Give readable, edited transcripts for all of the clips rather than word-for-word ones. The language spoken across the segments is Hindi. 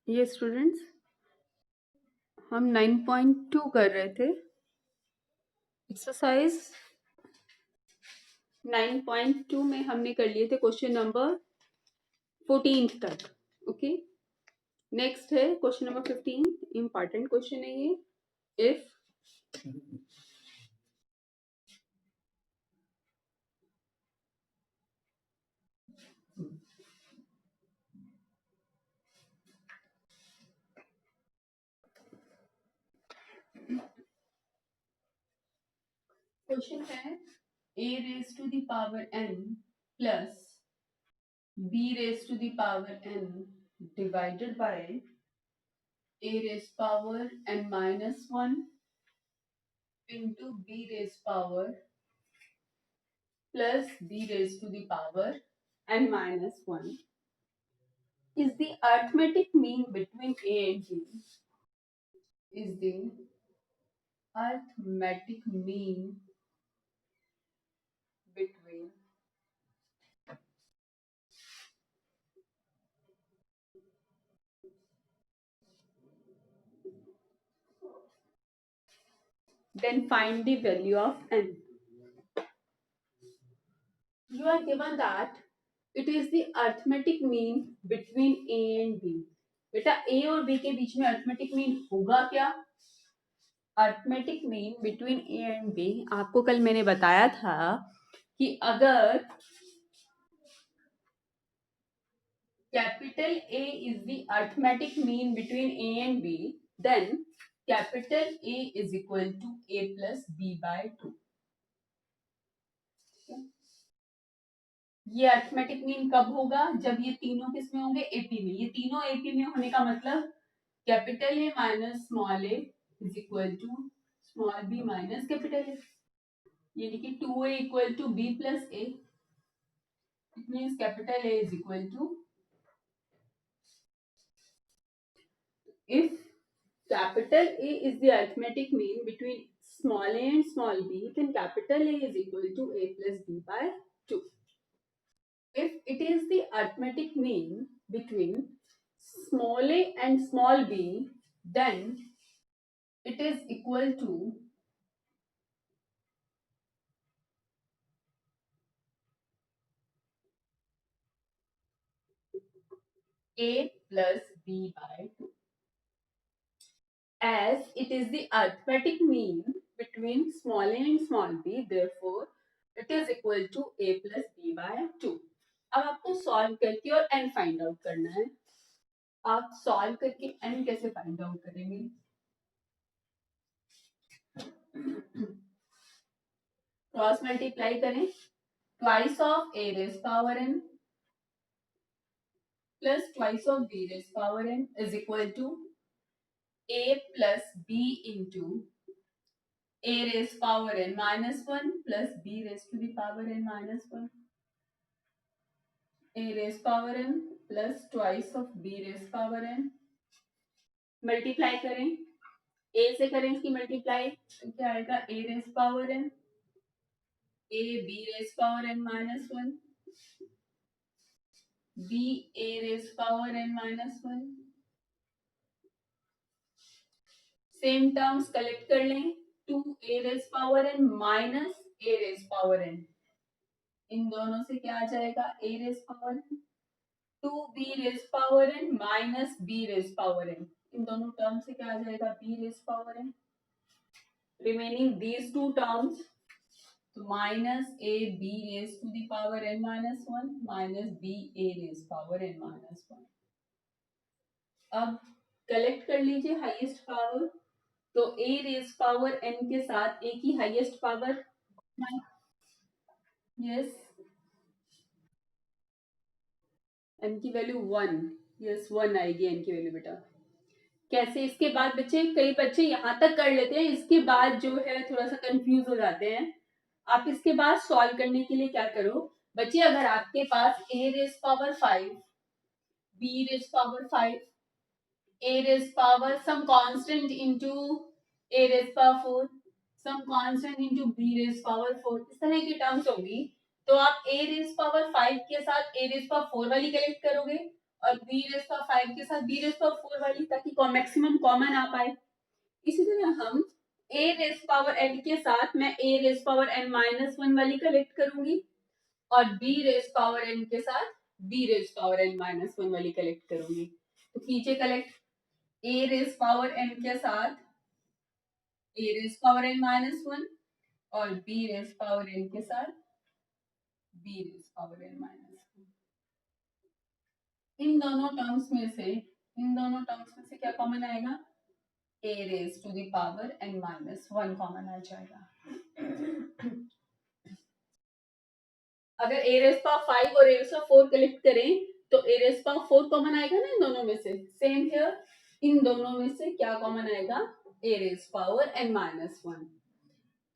ये स्टूडेंट्स हम 9.2 कर रहे थे एक्सरसाइज 9.2 में हमने कर लिए थे क्वेश्चन नंबर 14 तक। ओके, नेक्स्ट है क्वेश्चन नंबर 15। इंपॉर्टेंट क्वेश्चन है ये। इफ क्वेश्चन है a raise to the power n plus b raise to the power n divided by a raise power n minus 1 into b raised power plus b raised to the power n minus 1 is the arithmetic mean between a and b. Is the arithmetic mean between then find the value of n. You are given that it is the arithmetic mean between a and b. बेटा a और b के बीच में arithmetic mean होगा क्या? Arithmetic mean between A and B आपको कल मैंने बताया था कि अगर capital A is the arithmetic mean between A and B then capital A is equal to A plus B by 2। ये अर्थमेटिक मीन कब होगा? जब ये तीनों किसमें होंगे? एपी में। ये तीनों एपी में होने का मतलब capital A minus small A is equal to small B minus capital A, यानी कि 2a equal to B plus A. It means capital A is equal to, if capital A is the arithmetic mean between small a and small b, then capital A is equal to a plus b by 2. If it is the arithmetic mean between small a and small b, then it is equal to a plus b by 2. As it is the arithmetic mean between small a and small b, therefore it is equal to a plus b by 2. अब आपको सॉल्व करके और n फाइंड आउट करना है। आप सॉल्व करके n कैसे फाइंड आउट करेंगे? क्रॉस मल्टीप्लाई करें, twice of a raise power n plus twice of b raise power n is equal to a plus b into a raise power n minus 1 plus b raise to the power n minus 1, a raise power n plus twice of b raise power n। Multiply करें, a से करें इसकी मल्टीप्लाई तो क्या आएगा? a raise power n, a b raise power n minus 1, b a raise power n minus 1। Same terms collect कर लें, 2a raise power n minus a raise power n, इन दोनों से क्या आ जाएगा? a raise power n, 2b raise power n minus b raise power n, इन दोनों टर्म से क्या आ जाएगा? b raise power n। Remaining these two terms, तो minus a b raise to the power n minus 1 minus b a raise power n minus 1। अब कलेक्ट कर लीजिए हाईएस्ट पावर, तो a रेज पावर n के साथ a की हाईएस्ट पावर, यस, n की वैल्यू 1, यस 1 आएगी n की वैल्यू बेटा। कैसे? इसके बाद बच्चे, कई बच्चे यहाँ तक कर लेते हैं, इसके बाद जो है थोड़ा सा कंफ्यूज हो जाते हैं। आप इसके बाद सॉल्व करने के लिए क्या करो बच्चे, अगर आपके पास a raise power 5, b raise power 5, a raised power some constant into a raised power 4, some constant into b raised power 4, इस तरह की टर्म्स होंगी। तो आप a raised power 5 के साथ a raised power 4 वाली कलेक्ट करोगे और b रेज पावर 5 के साथ b रेज पावर 4 वाली, ताकि मैक्सिमम कॉमन आ पाए। इसी तरह हम a रेज पावर n के साथ मैं a raise power n minus 1 वाली कलेक्ट करूंगी और b रेज पावर n के साथ b raise power n minus 1 वाली कलेक्ट करूंगी। तो कीजिए collect a raise power n के साथ a raise power n minus 1 और b रेज पावर n के साथ b raise power n minus 1। इन दोनों टर्म्स में से क्या कॉमन आएगा? a raise to the power n minus 1 common आ जाएगा। अगर a रेज पावर 5 और a रेज पावर 4 कलेक्ट करें तो a रेज पावर 4 कॉमन आएगा ना इन दोनों में से। सेम हियर, इन दोनों में से क्या कॉमन आएगा? a raise power n minus 1।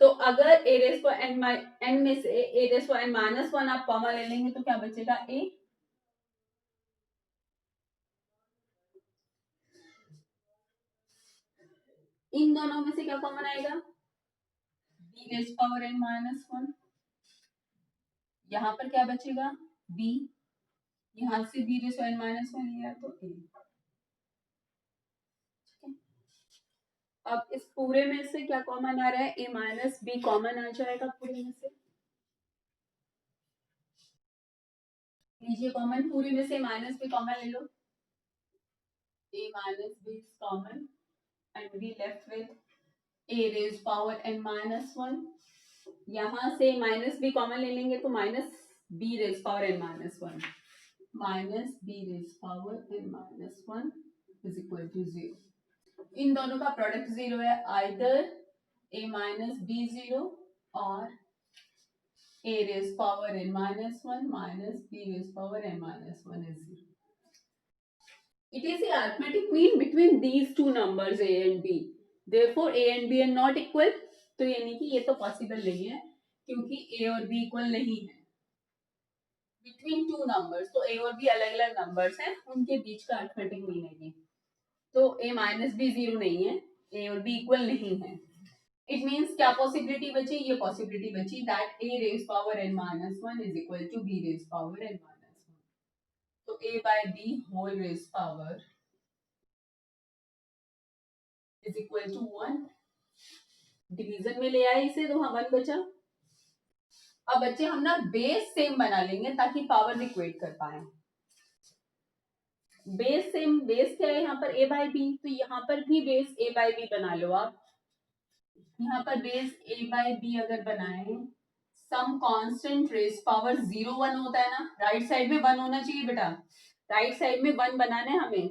तो अगर a रेज पावर n में से a raise power n minus 1 आप कॉमन ले लेंगे तो क्या बचेगा? a। इन दोनों में से क्या कॉमन आएगा? b raise power n minus 1। यहाँ पर क्या बचेगा? b। यहाँ से b raise power n minus 1 लिया तो a। अब इस पूरे में से क्या कॉमन आ रहा है? a माइनस b कॉमन आ जाएगा पूरे में से। लीजिए कॉमन, पूरे में से माइनस b कॉमन ले लो। a minus b is common and we left with a raised power n minus 1। यहाँ से माइनस b कॉमन ले लेंगे तो minus b raise power n minus 1, minus b raise power n minus 1 is equal to 0। इन दोनों का प्रोडक्ट 0 है, आइदर a माइनस b 0 और a raise power n minus 1 minus b raise power n minus 1 is 0। It is the arithmetic mean between these two numbers a and b. Therefore a and b are not equal। तो यानी कि ये तो पॉसिबल नहीं है क्योंकि a और b इक्वल नहीं है। बिटवीन टू नंबर्स, तो a और b अलग अलग नंबर्स हैं, उनके बीच का अरिथमेटिक मीन है ये। तो a माइनस b 0 नहीं है, a और b इक्वल नहीं है। इट मीन्स क्या पॉसिबिलिटी बची? ये पॉसिबिलिटी बची that a raise power n minus 1 is equal to b raise power n minus 1। तो a by b whole raise power is equal to 1। Division में ले आए इसे तो हाँ 1 बचा। अब बच्चे हम ना बेस सेम बना लेंगे ताकि पावर इक्वेट कर पाए। बेस सेम, बेस क्या है यहाँ पर? a बाई बी, तो यहाँ पर भी बेस a बाई बी बना लो आप। यहाँ पर बेस a बाई बी अगर बनाए, सम कांस्टेंट रेज पावर 0 1 होता है ना, राइट साइड में 1 होना चाहिए बेटा, राइट साइड में 1 बनाना है हमें।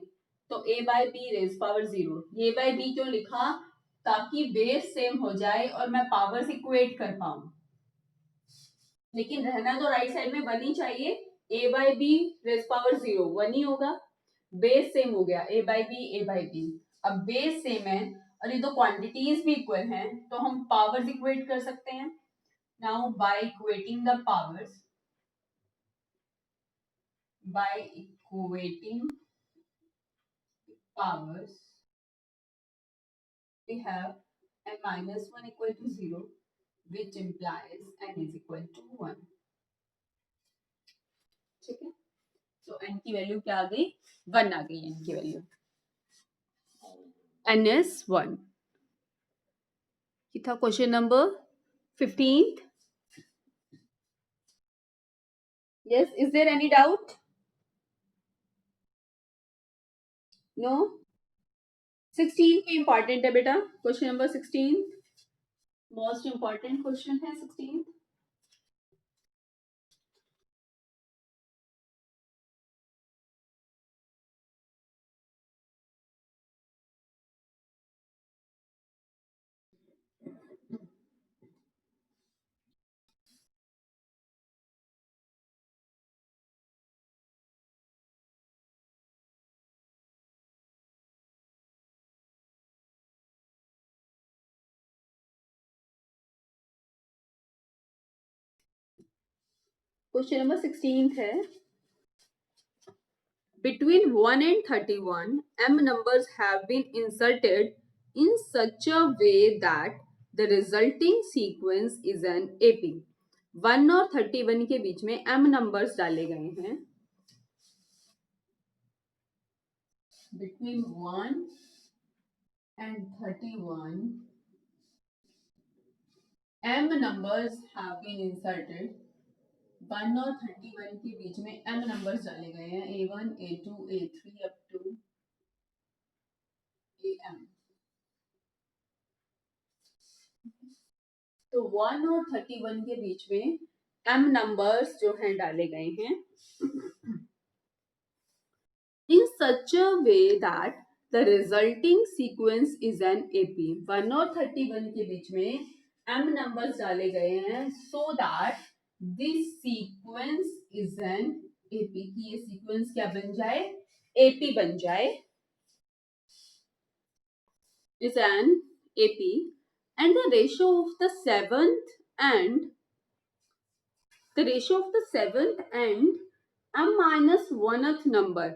तो a by b raise power 0, ये बाई बी क्यों लिखा? ताकि बेस सेम हो जाए और मैं पावर्स इक्वेट कर पाऊं। लेकिन रहना तो राइट साइड में 1 ही चाहिए। a by b raise power 0 1 ही होगा, बेस सेम हो गया a by b a by b. अब बेस सेम है और ये दो क्वांटिटीज भी इक्वल हैं तो हम पावर्स इक्वेट कर सकते हैं। Now by equating the powers, by equating powers we have n minus 1 equal to 0 which implies n is equal to 1। ठीक है, तो n की वैल्यू क्या आ गई? 1 आ गई n की वैल्यू, n is 1। ये था question number 15। yes, is there any doubt? no। 16 भी इंपॉर्टेंट है बेटा, question number 16 most important question है 16। क्वेश्चन नंबर 16 है, between 1 and 31 m numbers have been inserted in such a way that the resulting sequence is an AP। 1 और 31 के बीच में m numbers डाले गए हैं between 1 and 31 m numbers have been inserted. 1 और 31 के बीच में m नंबर्स डाले गए हैं, A1 A2 A3 up to AM। तो 1 और 31 के बीच में m नंबर्स जो हैं डाले गए हैं in such a way that the resulting sequence is an AP। 1 और 31 के बीच में m नंबर्स डाले गए हैं so that this sequence is an AP, कि ये सीक्वेंस क्या बन जाए, AP बन जाए, is an AP, and the ratio of the seventh and m minus 1th number,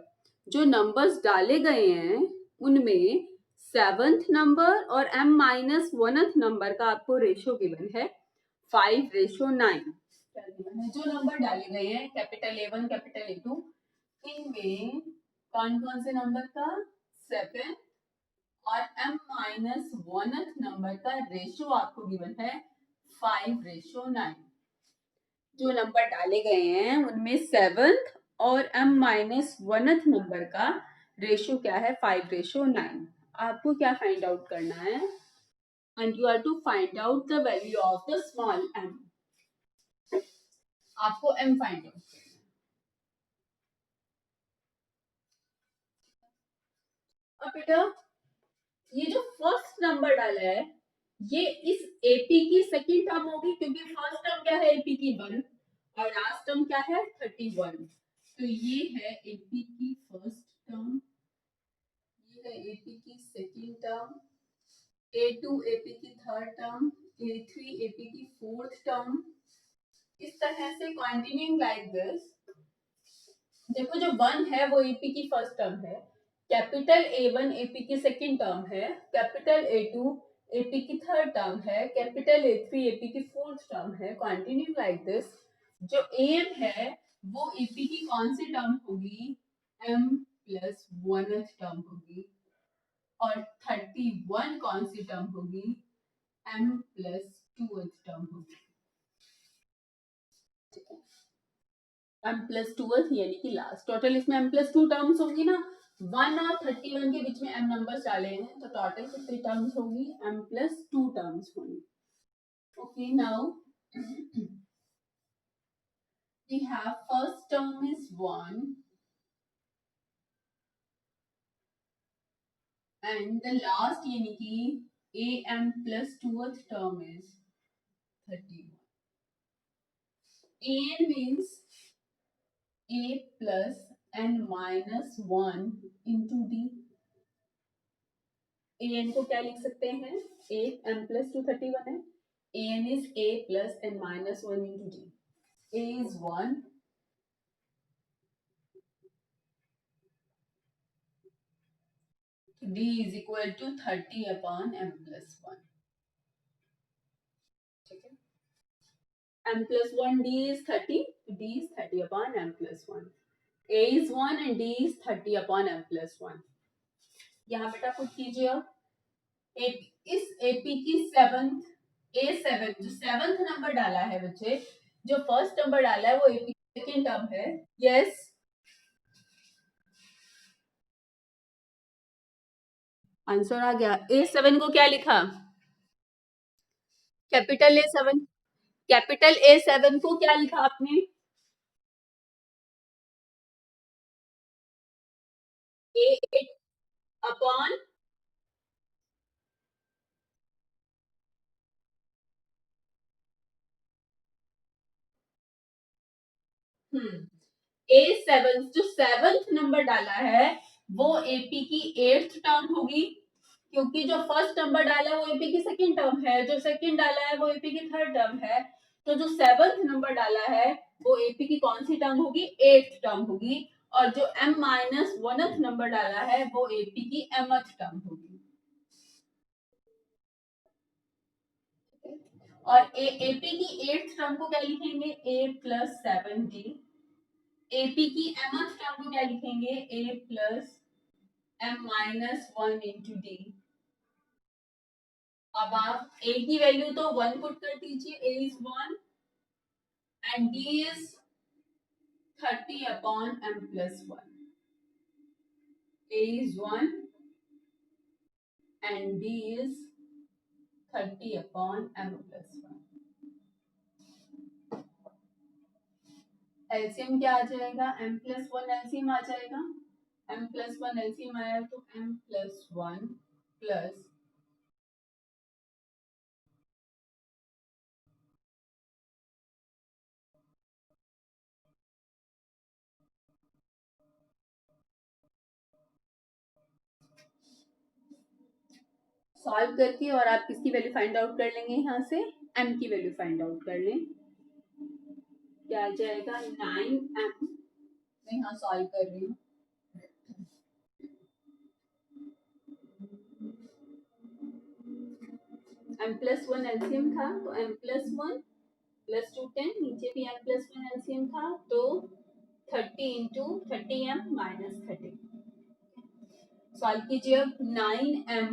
जो नंबर्स डाले गए हैं उनमें 7th नंबर और m माइनस 1th नंबर का आपको रेशो गिवन है 5:9। जो नंबर डाले गए हैं कैपिटल A1 कैपिटल A2, इनमें कौन कौन से नंबर का 7 और m माइनस 1th नंबर का रेशो आपको गिवन है 5:9। जो नंबर डाले गए हैं उनमें 7th और m माइनस 1th नंबर का रेशो क्या है 5:9। आपको क्या फाइंड आउट करना है, and you are to find out the value of the small m। आपको m फाइंड आउट करना है। अब बेटा ये जो फर्स्ट नंबर डाला है ये इस AP की सेकंड टर्म होगी, क्योंकि फर्स्ट टर्म क्या है AP की 1 और लास्ट टर्म क्या है 31। तो ये है AP की फर्स्ट टर्म, ये है AP की सेकंड टर्म, A2 AP की थर्ड टर्म, A3 AP की फोर्थ टर्म। इस तरह से कंटिन्यूइंग लाइक दिस। देखो जो 1 है वो AP की फर्स्ट टर्म है, कैपिटल A1 AP की सेकंड टर्म है, कैपिटल A2 AP की थर्ड टर्म है, कैपिटल A3 AP की फोर्थ टर्म है। Continue like this. जो AM है वो AP की कौन सी टर्म होगी, m प्लस 1th टर्म होगी, और 31 कौन सी टर्म होगी, m प्लस 2th टर्म होगी। ठीक है, m प्लस 2th यानी कि लास्ट। टोटल इसमें m प्लस 2 टर्म्स होंगी ना, 1 और 31 के बीच में m नंबर्स डाले हैं तो टोटल कितनी टर्म्स होगी, m प्लस 2 टर्म्स होंगी। Okay, now we have first term is 1 and the last यानी कि am plus 2th term is 31। an means a plus n minus 1 into d। an को क्या लिख सकते हैं, a m plus 2 31 है, an is a plus n minus 1 into d। a is 1, d is equal to 30 upon m plus 1। ठीक है, m plus 1 d is 30, d is 30 upon m plus 1। a is 1 and d is 30 upon m plus 1। यहाँ बेटा पुट कीजिए अब इस एपी की सेवंथ, A7 जो सेवंथ नंबर डाला है बच्चे, जो फर्स्ट नंबर डाला है वो एपी की सेकंड टर्म है। यस, आंसर आ गया। A7 को क्या लिखा, कैपिटल A7। कैपिटल A7 को क्या लिखा आपने, A8 अपॉन A7 जो सेवंथ नंबर डाला है वो एपी की 8th टर्म होगी, क्योंकि जो फर्स्ट नंबर डाला है वो एपी की सेकंड टर्म है, जो सेकंड डाला है वो एपी की थर्ड टर्म है। तो जो सेवंथ नंबर डाला है वो एपी की कौन सी टर्म होगी, 8th टर्म होगी, और जो m माइनस 1th नंबर डाला है वो एपी की mth टर्म होगी। और एपी की 8th टर्म को क्या लिखेंगे, a प्लस 7d। एपी की mth टर्म को क्या लिखेंगे, a plus m-1 into D. अब आप a की वैल्यू तो 1 पुट कर दीजिए, a is 1 and d is 30 upon m plus 1। a is 1 and d is 30 upon m plus 1। LCM क्या आ जाएगा, m plus 1 एलसीएम आ जाएगा। m plus 1 एलसीएम आया तो m plus 1 plus सॉल्व करके और आप किसकी वैल्यू फाइंड आउट कर लेंगे, यहाँ से m की वैल्यू फाइंड आउट कर लें। क्या आ जाएगा 9m, मैं यहाँ सॉल्व कर रही हूँ। m plus 1 एलसीएम था तो m plus 1 प्लस 2 10, नीचे भी m plus 1 एलसीएम था तो 30 इंटू 30m माइनस 30। सॉल्व कीजिए अब 9m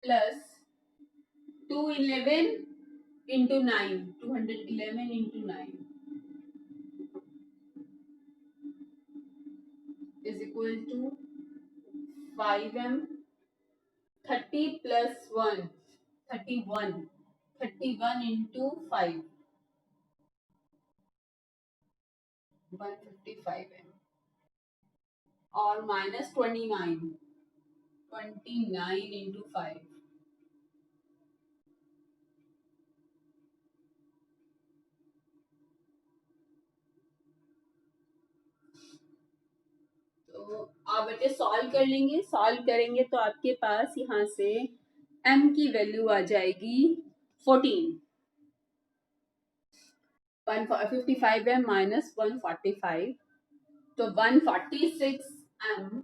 plus 211 into 9, 211 into 9 is equal to 5m। 30 plus 1 31, 31 into 5 155m और माइनस 29, 29 इंटू 5 तो आप बेटे सॉल्व कर लेंगे। सॉल्व करेंगे तो आपके पास यहाँ से m की वैल्यू आ जाएगी 14। 155m माइनस 145 तो 146m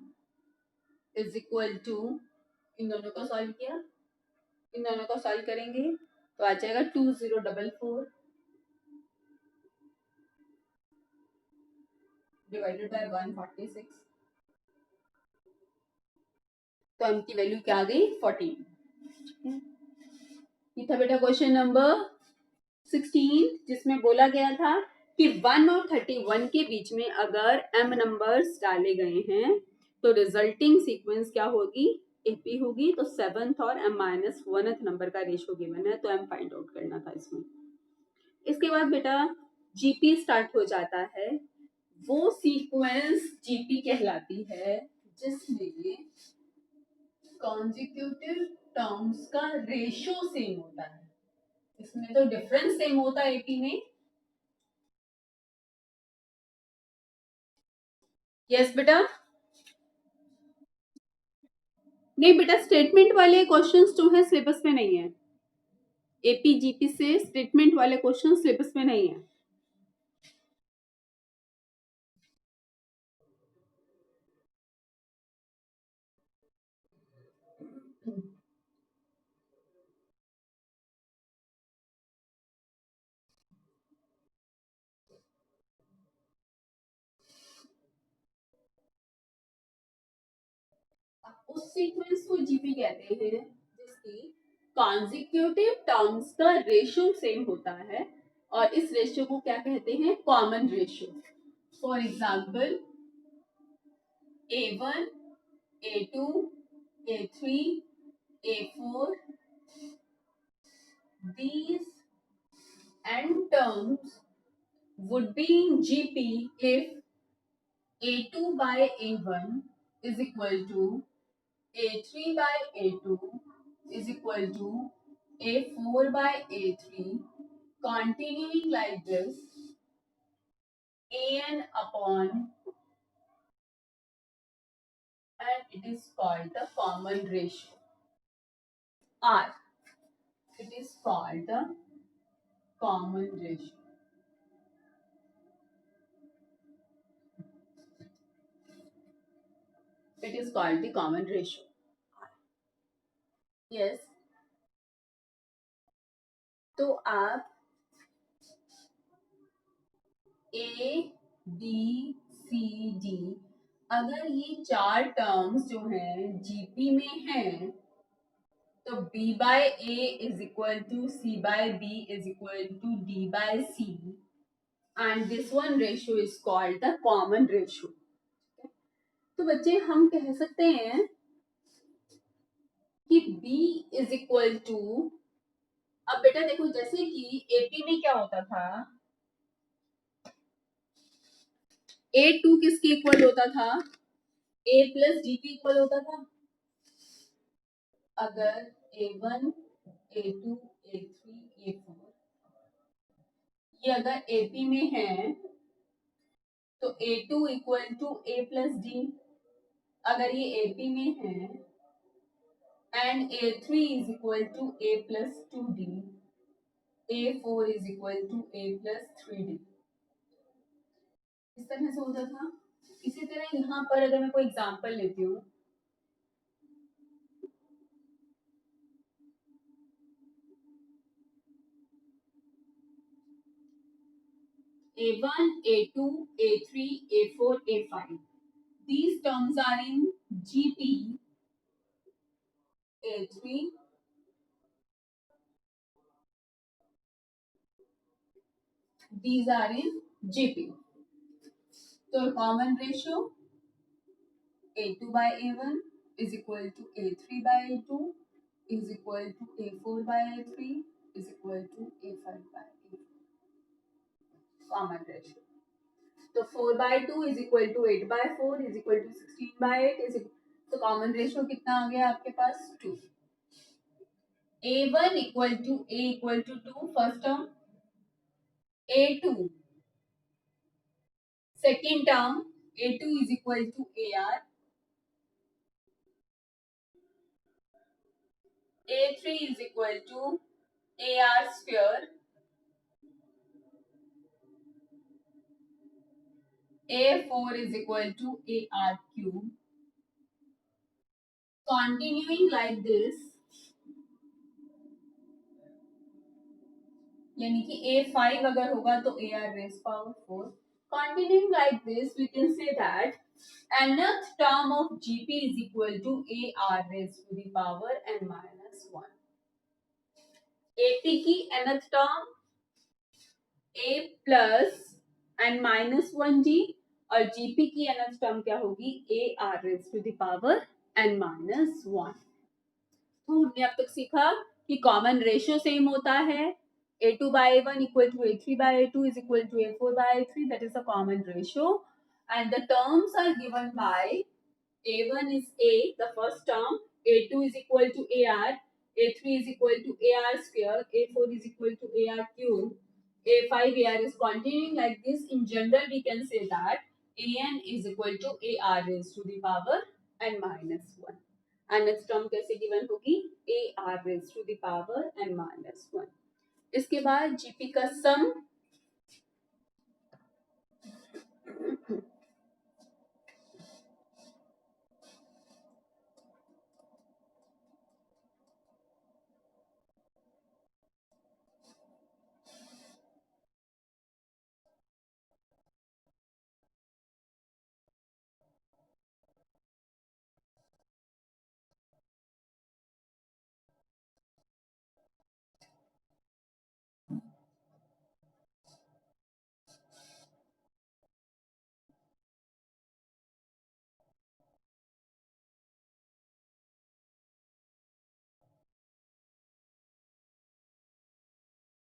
इज इक्वल टू, इन दोनों को सॉल्व किया, इन दोनों को सॉल्व करेंगे तो आ जाएगा 2044 डिवाइडेड बाय 146। तो m की वैल्यू क्या आ गई 14। ये था बेटा क्वेश्चन नंबर 16, जिसमें बोला गया था कि 1 और 31 के बीच में अगर m नंबर्स डाले गए हैं तो रिजल्टिंग सीक्वेंस क्या होगी, एपी होगी। तो 7th और m माइनस 1th नंबर का रेशो गिवन है तो m फाइंड आउट करना था इसमें। इसके बाद बेटा जीपी स्टार्ट हो जाता है। वो सीक्वेंस जीपी कहलाती है जिसमें कॉन्जिक्यूटिव टर्म्स का रेशो सेम होता है। इसमें तो डिफरेंस सेम होता है एपी में। यस बेटा, नहीं बेटा स्टेटमेंट वाले क्वेश्चंस जो है सिलेबस में नहीं है। एपी जीपी से स्टेटमेंट वाले क्वेश्चन सिलेबस में नहीं है। उस सीक्वेंस को जीपी कहते हैं जिसकी कॉन्जिक्यूटिव टर्म्स का रेशियो सेम होता है और इस रेशियो को क्या कहते हैं, common ratio. For example A1, A2, A3, A4, these n terms would be in GP if A2 by A1 is equal to A3 by A2 is equal to A4 by A3, continuing like this, An upon, and it is called the common ratio. R, it is called the common ratio. It is called the common ratio. Yes. तो आप A, B, C, D अगर ये चार टर्म्स जो हैं जीपी में हैं, तो b by a is equal to c by b is equal to d by c, and this one ratio is called the common ratio. तो बच्चे हम कह सकते हैं कि b is equal to, अब बेटा देखो जैसे कि एपी में क्या होता था, A2 किसके इक्वल होता था, A प्लस डी के इक्वल होता था. अगर A1, A2, A3, A4 ये अगर AP में है तो A2 equal to A plus d. अगर ये AP में है and A3 is equal to A plus 2D, A4 is equal to A plus 3D. इस तरह से होता था. इसी तरह यहाँ पर अगर मैं कोई एग्जांपल लेती हूँ, A1, A2, A3, A4, A5. These terms are in GP. A3, these are in GP. So common ratio A2 by A1 is equal to A3 by A2 is equal to A4 by A3 is equal to A5 by A4. Common ratio. So 4 by 2 is equal to 8 by 4 is equal to 16 by 8 is equal. तो common ratio कितना आ गया आपके पास 2. A1 equal to A equal to 2 first term. A2 second term. A2 is equal to AR. A3 is equal to AR square. A4 is equal to AR cube. Continuing like this, यानी कि A5 अगर होगा तो AR raised power 4. Continuing like this, we can say that nth term of GP is equal to AR raised to the power n minus 1. AP की nth term A plus n minus 1D और GP की nth term क्या होगी AR raised to the power n minus 1. तो हमने अब तक सीखा कि कॉमन रेशियो सेम होता है. A2 by A1 equal to A3 by A2 is equal to A4 by A3. That is the common ratio. And the terms are given by A1 is A, the first term. A2 is equal to AR. A3 is equal to AR square. A4 is equal to AR cube. A5 AR is continuing like this. In general, we can say that AN is equal to AR raised to the power n minus 1. nth term कैसे गिवन होगी a r raise to the power n minus 1. इसके बाद जीपी का sum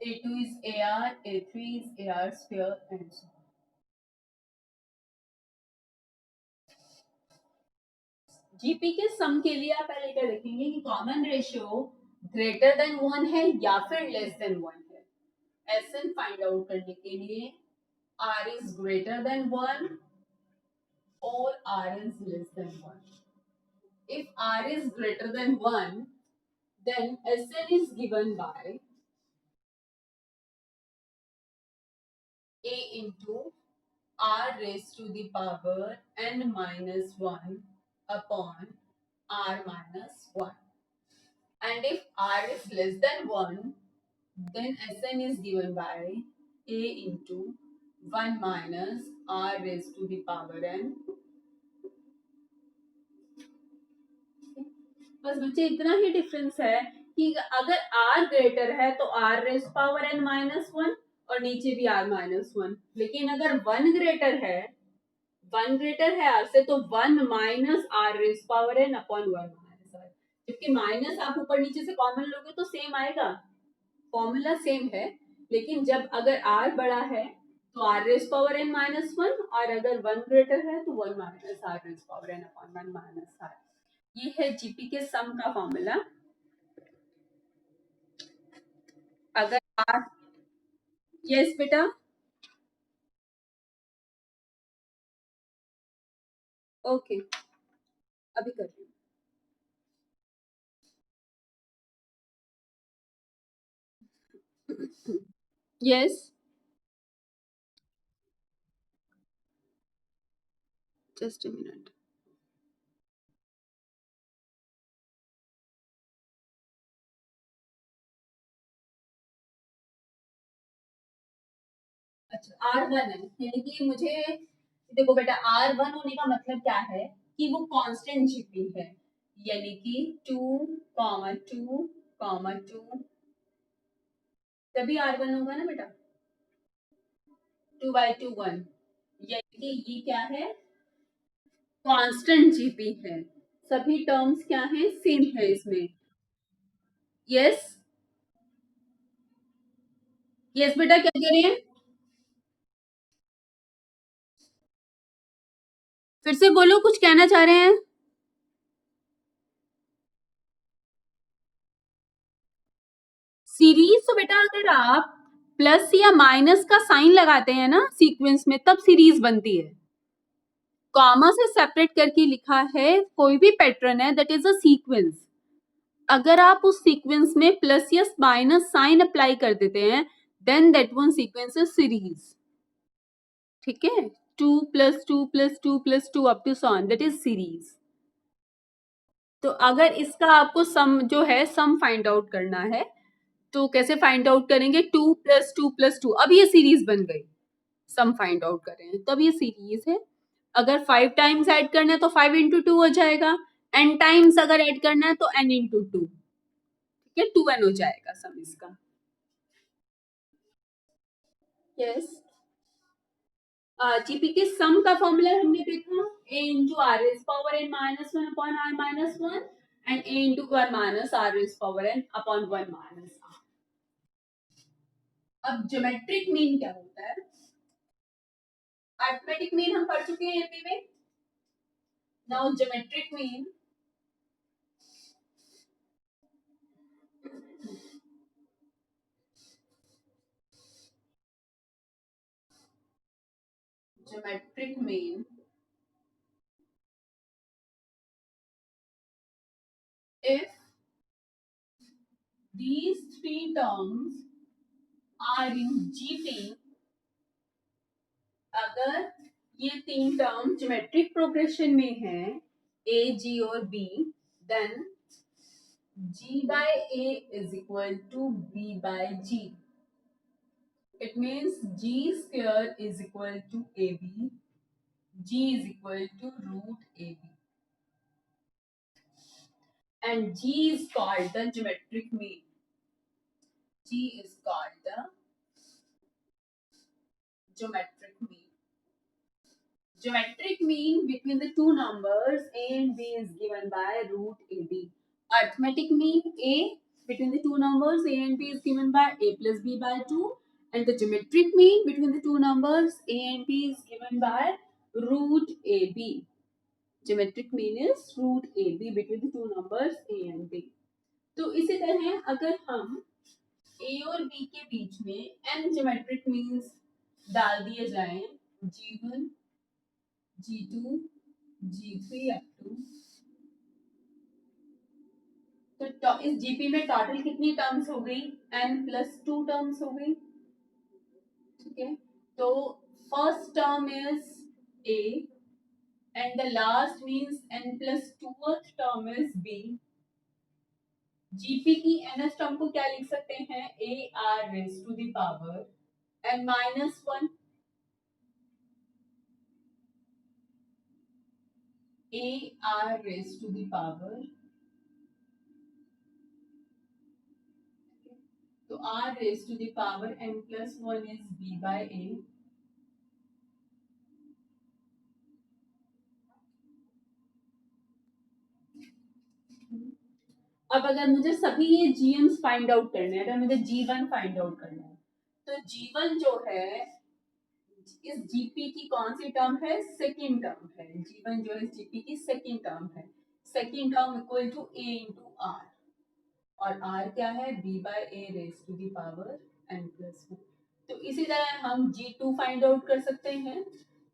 A2 is AR, A3 is AR square and so on. GP के सम के लिए आप पहले क्या देखेंगे कि कॉमन रेशियो ग्रेटर देन 1 है या फिर लेस देन 1 है. एसएन फाइंड आउट करने के लिए आर इज ग्रेटर देन 1 और r is less than 1. If R is greater than 1, then Sn is given by A into R raised to the power n minus 1 upon R minus 1. And if R is less than 1, then Sn is given by A into 1 minus R raised to the power n बस बच्चे इतना ही डिफरेंस है कि अगर r ग्रेटर है तो r raise power n minus one और नीचे भी r माइनस वन, लेकिन अगर वन ग्रेटर है r से तो one minus r raise power n upon one minus r, जबकि माइनस आप ऊपर नीचे से कॉमन लोगे तो सेम आएगा, फॉर्मूला सेम है, लेकिन जब अगर r बड़ा है तो r raise power n minus one और अगर वन ग्रेटर है तो one minus r raise power n upon one minus r। ये है जीपी के सम का फॉर्मूला। अगर r, यस बेटा, ओके अभी कर रही हूँ। Yes, just a minute. अच्छा आर वन है, यानी कि मुझे देखो बेटा आर वन होने का मतलब क्या है कि वो कांस्टेंट जीपी है, यानी कि टू कॉमा टू तभी आर वन होगा ना बेटा, टू बाई टू वन, यानी कि ये क्या है, कांस्टेंट जीपी है, सभी टर्म्स क्या है, सेम है इसमें। यस, यस बेटा क्या कह रहे हैं, फिर से बोलो, कुछ कहना चाह रहे हैं। सीरीज तो बेटा अगर आप प्लस या माइनस का साइन लगाते हैं ना सीक्वेंस में तब सीरीज बनती है, कॉमा से सेपरेट करके लिखा है, कोई भी पैटर्न है दैट इज अ सीक्वेंस, अगर आप उस सीक्वेंस में प्लस या माइनस साइन अप्लाई कर देते हैं then that one sequence is series, ठीक है, two plus two plus two plus two up to so on that is series. तो अगर इसका आपको सम जो है सम फाइंड आउट करना है तो कैसे फाइंड आउट करेंगे, to plus two plus to, अब ये सीरीज बन गई, सम फाइंड आउट कर रहे हैं तब ये सीरीज है। अगर 5 टाइम्स ऐड करना है तो 5 इंटू टू हो जाएगा, n टाइम्स अगर ऐड करना है तो n इंटू टू, ठीक है, 2n हो जाएगा सम इसका। यस, जीपी के सम का फॉर्मूला हमने देखा, a into r raise power n minus one upon r minus one and a into one minus r raise power n upon one minus r। अब ज्योमेट्रिक मीन क्या होता है, अरिथमेटिक मीन हम पढ़ चुके हैं एपी में, now geometric mean, geometric mean if these three terms are in GP, अगर ये तीन टर्म ज्योमेट्रिक प्रोग्रेशन में है A, G और B, then G by A is equal to B by G. It means G square is equal to AB, G is equal to root AB, and G is called the geometric mean. G is called the geometric mean. Geometric mean between the two numbers A and B is given by root AB. Arithmetic mean A between the two numbers A and B is given by A plus B by 2. And the geometric mean between the two numbers A and B is given by root AB. Geometric mean is root AB between the two numbers A and B. तो इसी तरह अगर हम A और B के बीच में n geometric means डाल दिए जाएं, G1 G2 G3 up to, तो इस जीपी में टोटल कितनी टर्म्स हो गई, n प्लस टू टर्म्स हो गई, ठीक है, तो first term is a and the last means n plus twoth term is b। GP की nth टर्म को क्या लिख सकते हैं, a r raise to the power n minus one, a r raise to the power r raised to the power n plus 1 is b by a. अब अगर मुझे सभी ये जीएम्स फाइंड आउट करने हैं, अगर मुझे जी1 फाइंड आउट करना है, तो जी1 जो है इस जीपी की कौन सी टर्म है? सेकंड टर्म है। जीवन जो है जीपी की सेकंड टर्म है। Second term equal to a into r, और आर क्या है? B by a raise to the power n plus one. तो इसी तरह हम जी2 फाइंड आउट कर सकते हैं।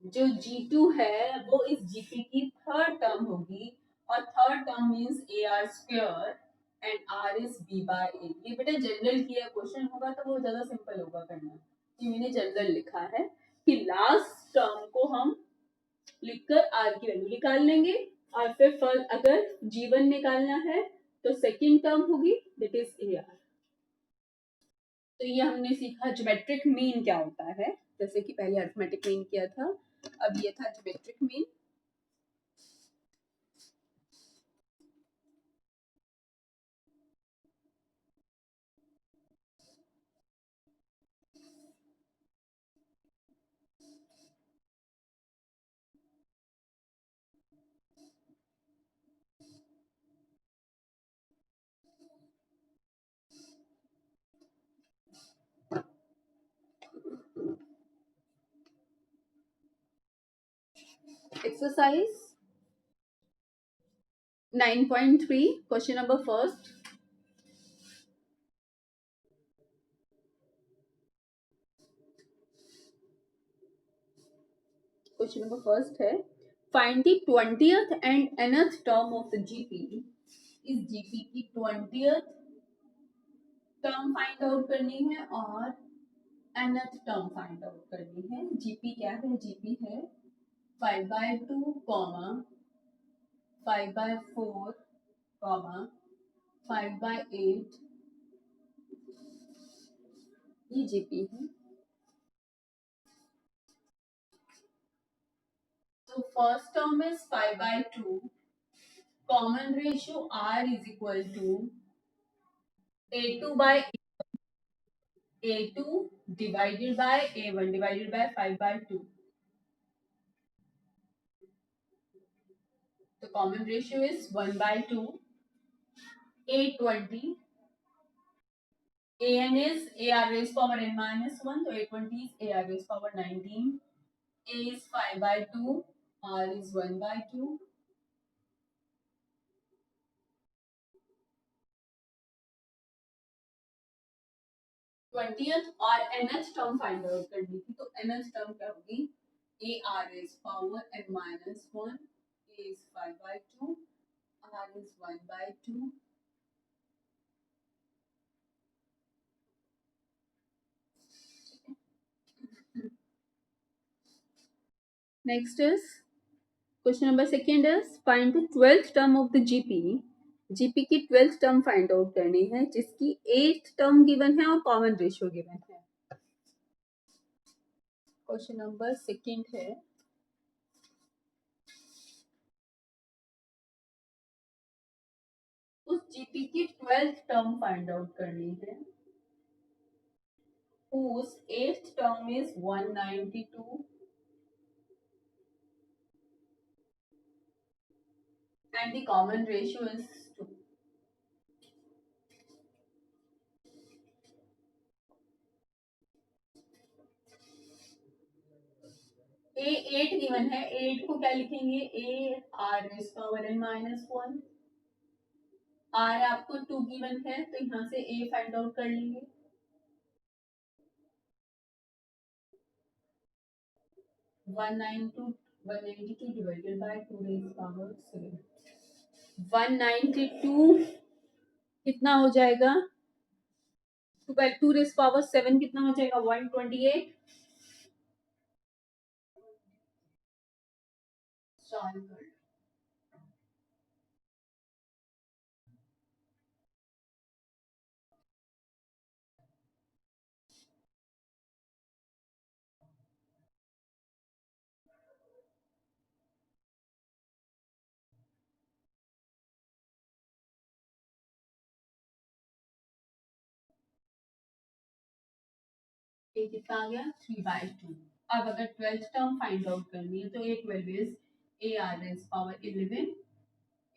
जो जी2 है वो इस जीपी की थर्ड टर्म होगी, और third term means A R square and R is B by A. ये बेटा जनरल किया क्वेश्चन होगा तो वो ज्यादा सिंपल होगा करना। ये मैंने जनरल लिखा है कि लास्ट टर्म को हम लिखकर आर की वैल्यू निकाल लेंगे, और फिर अगर जीवन निकालना है तो सेकंड टर्म होगी दैट इज ए आर। तो ये हमने सीखा ज्योमेट्रिक मीन क्या होता है, जैसे कि पहले अरिथमेटिक मीन किया था, अब ये था geometric mean. Exercise 9.3 question number first. Question number first है find the 20th and nth term of the GP. इस जीपी की 20th टर्म फाइंड आउट करनी है और nth टर्म फाइंड आउट करनी है। जीपी क्या है? जीपी है 5/2 कॉमा 5/4 कॉमा 5/8। ये जीपी है। तो first term is 5/2, common ratio r is equal to a2 divided by a1 divided by 5/2। The common ratio is 1/2। a20, an is ar raised power n minus 1, so a20 is ar raised power 19। a is 5/2, r is 1/2। 20th और nth टर्म फाइंड आउट करनी थी, तो nth टर्म क्या होगी? a r raised power n minus 1, a is 5/2, r is 1/2। Next is question number second is find the 12th term of the GP। GP की 12th टर्म फाइंड आउट करनी है जिसकी 8th टर्म गिवन है और कॉमन रेशियो गिवन है। क्वेश्चन नंबर सेकंड है उस जीपी की 12th टर्म फाइंड आउट करनी है whose 8th term is 192 and the common ratio is 2। A 8 given है, 8 को क्या लिखेंगे? A r raise power n minus 1। R आपको 2 गिवन है तो यहाँ से ए फाइंड आउट कर लेंगे। 192 divided by 2 raised power 7। 192 कितना हो जाएगा? 2 raised power 7 कितना हो जाएगा? 128। सॉल्व कर ए कितना आ गया 3/2। अब अगर 12th टर्म फाइंड आउट करनी है तो A 12 is A R is power 11,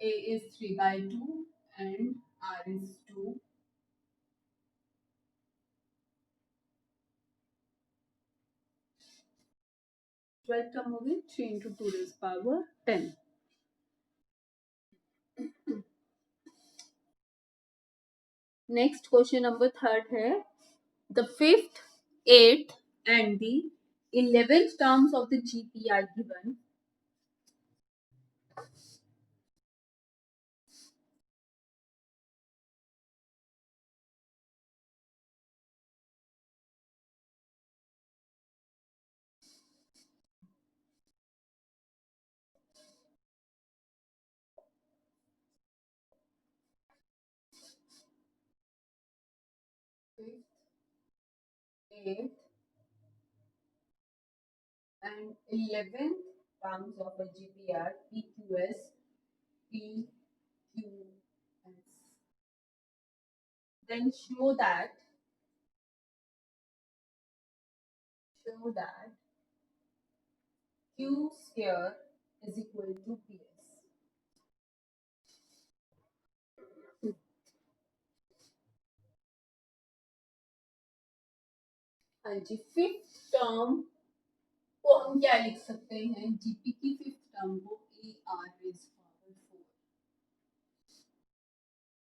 a is 3/2 and r is 2। 12th term होगी 3 into 2 raised power 10। Next question number third है the fifth, eighth and the 11th terms of the GP are given. Eighth and 11th terms of a GPR PQS PQS. Then show that Q square is equal to PS। हाँ जी, फिफ्थ टर्म को हम क्या लिख सकते हैं, जीपी की फिफ्थ टर्म को a r raise power 4,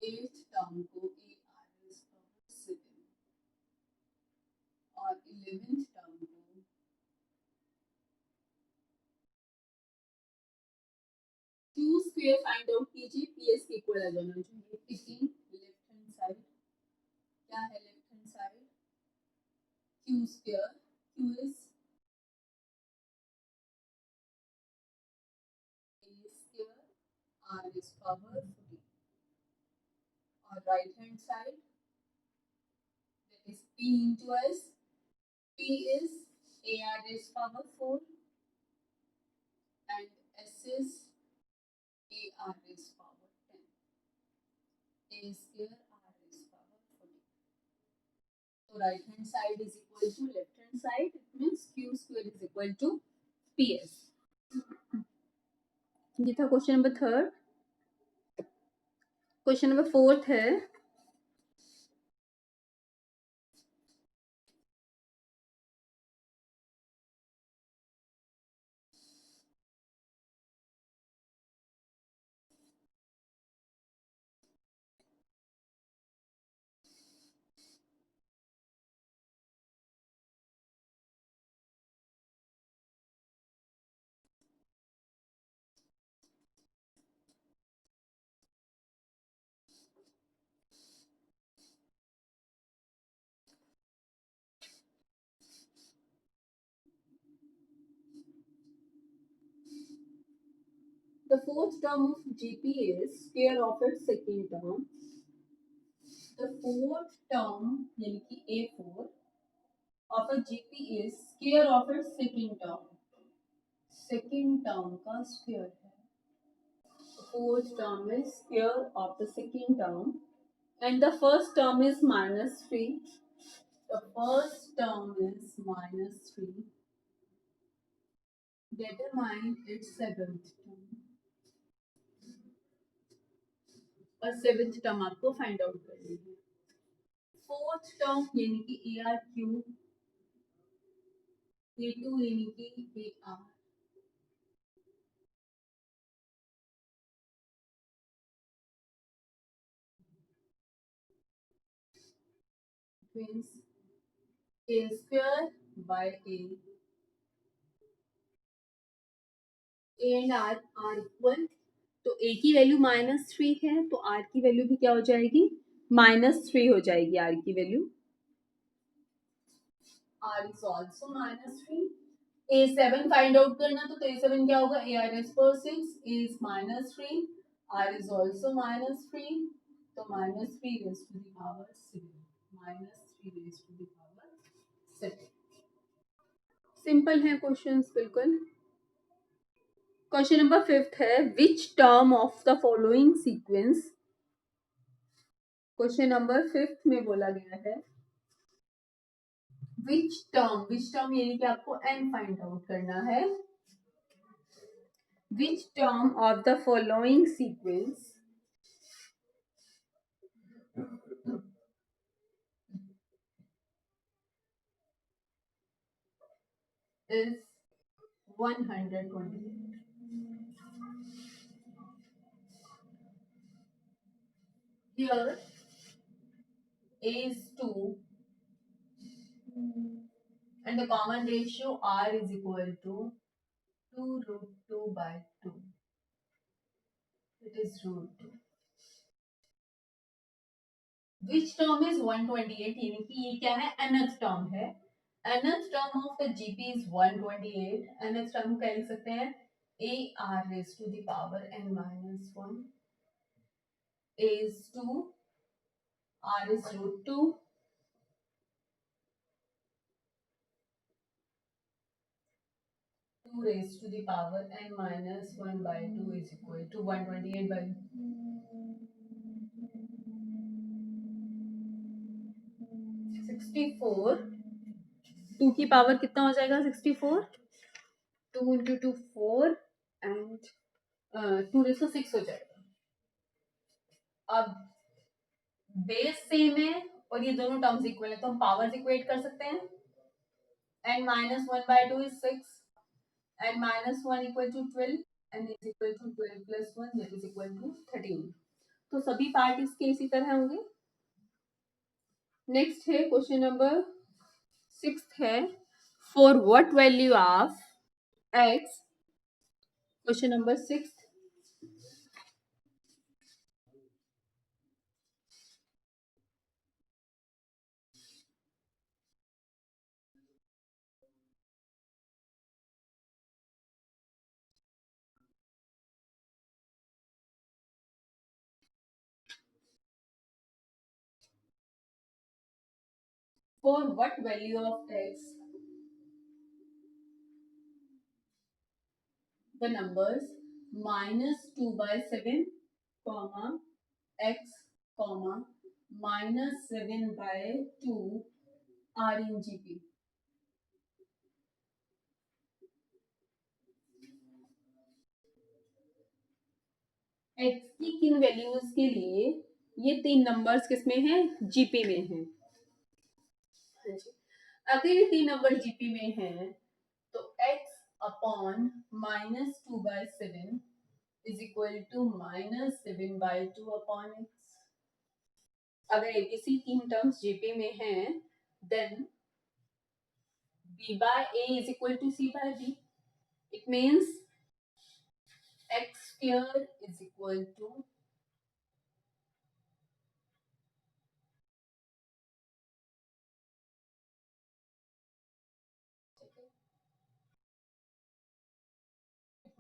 eighth term को ए आर रेज पावर 7 और 11th टर्म को क्यू स्क्वायर फाइंड आउट कीजिए, पीएस के इक्वल आ जाना चाहिए। टेकिंग लेफ्ट हैंड साइड, क्या है left hand side, q square, q is a square r is power 4 और right hand side that is p into s, p is ar is power 4 and s is ar is power 10, a square r is power 40। so right hand side is equal to left hand side, it means q square is equal to ps। ये था question number third. Question number fourth है the fourth term of GP is square of its second term। the fourth term यानी कि A4 of a GP is square of its second term, second term का square है। the fourth term is square of the second term and the first term is -3। the first term is -3, determine its seventh term और सेवेंथ टर्म आपको फाइंड आउट करनी है। फोर्थ टर्म यानी कि a r q, a two यानी कि a r, means a square by a and r r equal. तो ए की वैल्यू -3 है तो आर की वैल्यू भी क्या हो जाएगी, -3 हो जाएगी आर की value. R is also -3। A7 find out करना तो A7 क्या होगा, ए आर इज पर 6, a is -3, r is also -3, तो -3 raise to the power 7, -3 raise to the power 7। Simple है क्वेश्चंस बिल्कुल। क्वेश्चन नंबर फिफ्थ है which term of the following sequence. Question number fifth में बोला गया है विच टर्म यानी कि आपको n फाइंड आउट करना है. Which term of the following sequence is 120. Here A is 2 and the common ratio R is equal to 2 root 2 by 2. It is root 2. Which term is 128 यानी कि ये क्या है nth टर्म है. nth term of the GP is 128. nth term क्या लिख सकते हैं a r raised to the power n minus 1. A is 2, r is root 2. 2 raised to the power n minus 1 by 2 is equal to 128 by 64. 2 की पावर कितना हो जाएगा 64. 2 into 2 4 and 2 raised to 6 हो जाएगा. अब बेस सेम है और ये दोनों टर्म्स इक्वल है तो हम पावर्स इक्वेट कर सकते हैं. n minus 1 by 2 is 6. n minus 1 equal to 12. n is equal to 12 plus 1 that is equal to 13. तो सभी पार्ट इसके इसी तरह होंगे. नेक्स्ट है क्वेश्चन नंबर 6 है for what value of x. Question number 6. For what value of x the numbers minus 2 by 7 comma x comma minus 7 by 2 are in GP. x की किन वैल्यूज के लिए ये तीन नंबर्स किसमें हैं जीपी में हैं. अगर ये तीन नंबर जीपी में हैं तो x upon minus 2 by 7 is equal to minus 7 by 2 upon x. अगर एबीसी तीन टर्म्स जीपी में हैं then b by a is equal to c by b. It means x square is equal to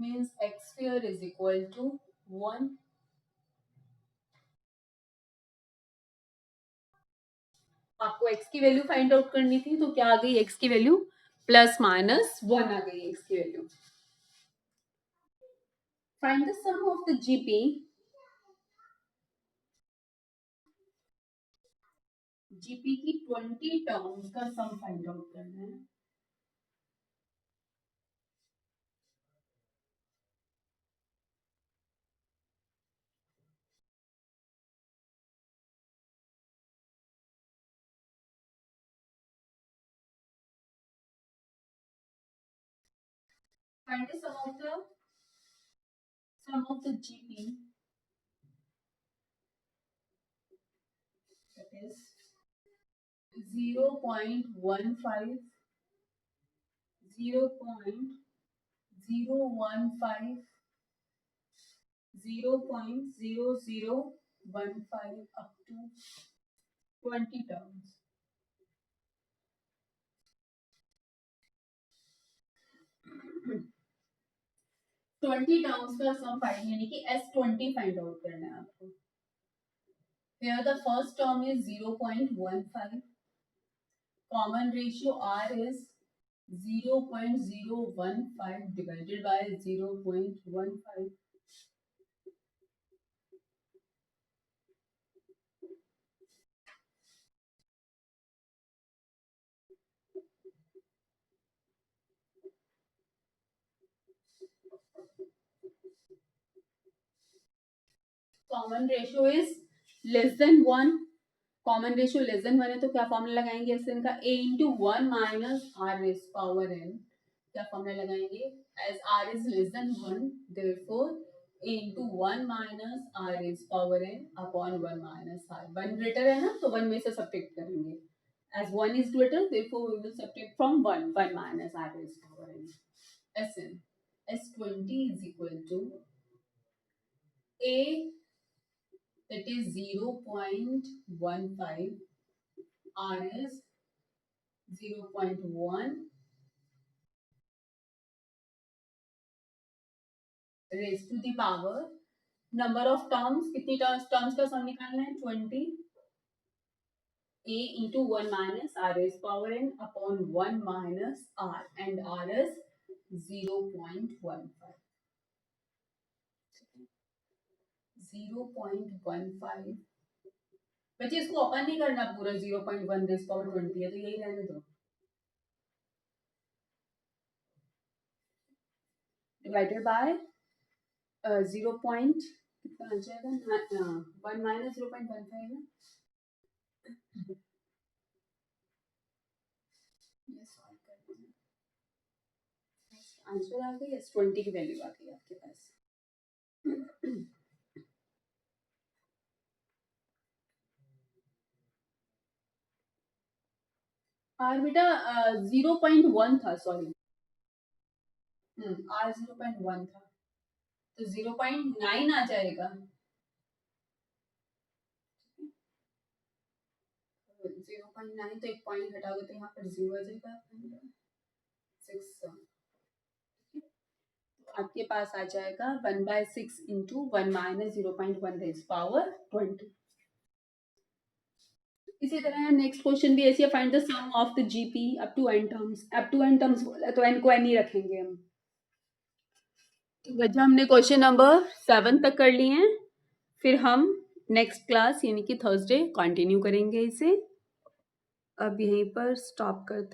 means x square is equal to 1. आपको x की वैल्यू फाइंड आउट करनी थी तो क्या आ गई x की वैल्यू प्लस माइनस 1 आ गई x की value. Find the sum of the GP. GP की 20 टर्म्स का सम फाइंड आउट करना है. Find the sum of the GP, that is 0.15, 0.015, 0.0015 up to 20 terms. 20 terms का सम फाइंड यानी कि S20 फाइंड आउट करना है आपको. Here the first term is 0.15. Common ratio R is 0.015 divided by 0.15. Common ratio is less than 1, common ratio less than 1 है तो क्या फॉर्मूला लगाएंगे SN का, a into 1 minus r raise power n, क्या फॉर्मूला लगाएंगे, as r is less than 1 therefore a into 1 minus r raise power n upon 1 minus r, 1 greater है ना तो 1 में से सब्ट्रैक्ट करेंगे, as 1 is greater therefore we will subtract from 1 minus r raised power n. SN S20 is equal to a, that is 0.15, r is 0.1 raised to the power, number of terms, कितनी terms का सम निकालना है, 20, a into 1 minus r raised power n upon 1 minus r, and r is 0.15. 0.15 बच्चे इसको ओपन नहीं करना पूरा, 0.1 रेज़ पावर 20 है तो यही रहने दो, डिवाइडेड बाय 0. कितना आ जाएगा, 1 माइनस 0.15 है ना, आंसर आ गई, S20 की वैल्यू आ गई आपके पास। आर बेटा 0.1 था, सॉरी आर 0.1 था तो 0.9 आ जाएगा, 0.9 तो एक पॉइंट हटा दो तो यहाँ पर 0 आ जाएगा, 6, आपके पास आ जाएगा 1/6 इंटू 1 माइनस 0.1 रेज़ पावर 20। इसी तरह नेक्स्ट क्वेश्चन भी ऐसे है, find the sum of the GP up to n terms, up to n terms बोला तो n को n ही रखेंगे हम। बच्चा हमने क्वेश्चन नंबर 7 तक कर लिए हैं, फिर हम नेक्स्ट क्लास यानी कि थर्सडे कंटिन्यू करेंगे इसे। अब यहीं पर स्टॉप करते हैं।